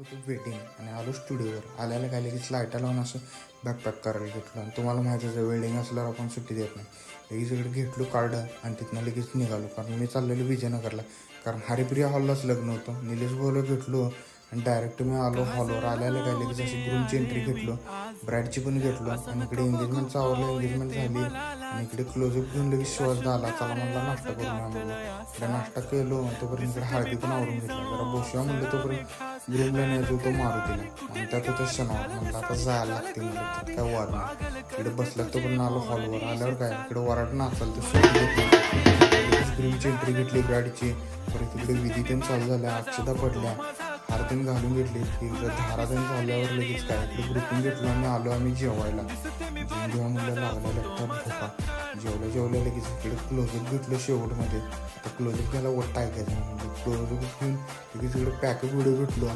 होतो वेटिंग आणि आलो स्टुडिओवर. आल्याला काय लगेच लाईटा लावून असं बॅकपॅक करायला घेतलं. आणि तुम्हाला माहितीच आहे वेल्डिंग असल्यावर आपण सुट्टी देत नाही. लगेच इकडे घेतलो कार्ड आणि तिथनं लगेच निघालो, कारण मी चाललेलो विजयनगरला. कारण हरिप्रिया हॉललाच लग्न होतं. निलेश भाऊला घेतलो आणि डायरेक्ट मी आलो हॉलवर. आल्याला काय लगेच अशी ग्रूमची एंट्री घेतलो, ब्राईडची पण घेतलो आणि इकडे एंगेजमेंटचं आवरलं, एंगेजमेंट झाली. आणि इकडे क्लोजअप घेऊन लगेच शिवाज आला, चला म्हणला नाश्ता करून या म्हणलं. इकडे नाश्ता केलो आणि तोपर्यंत इकडे हळदी पण आवरून घेतला. जरा बसूया म्हणलं, तोपर्यंत ग्रूमला न्यायचो तो मारुतीला आणि त्यात होतं शनिवार. म्हणलं आता जायला लागते म्हणलं, त्यात काय वाद नाही. इकडे बसला तोपर्यंत आलो हॉलवर. आल्यावर काय इकडे वराट नाचाल तर सुट्टी घेतली, ग्रूमची एंट्री घेतली ब्राईडची. परत इकडे विधी पण चालू झाल्या, अक्षता पडल्या, हारतीन घालून घेतली. इकडे धारातीन झाल्यावर लगेच काय इकडे ग्रुपिंग घेतलं आणि आलो आम्ही जेवायला. जेवण जेव्हा म्हणलं लागला लागतात भोका. जेवल्या लगेच इकडे क्लोजअप घेतलं शेवटमध्ये. आता क्लोजअप घ्यायला वट्टा ऐकायचं म्हणजे क्लोजअप घेऊन लगेच इकडे पॅकेट व्हिडिओ घेतलो.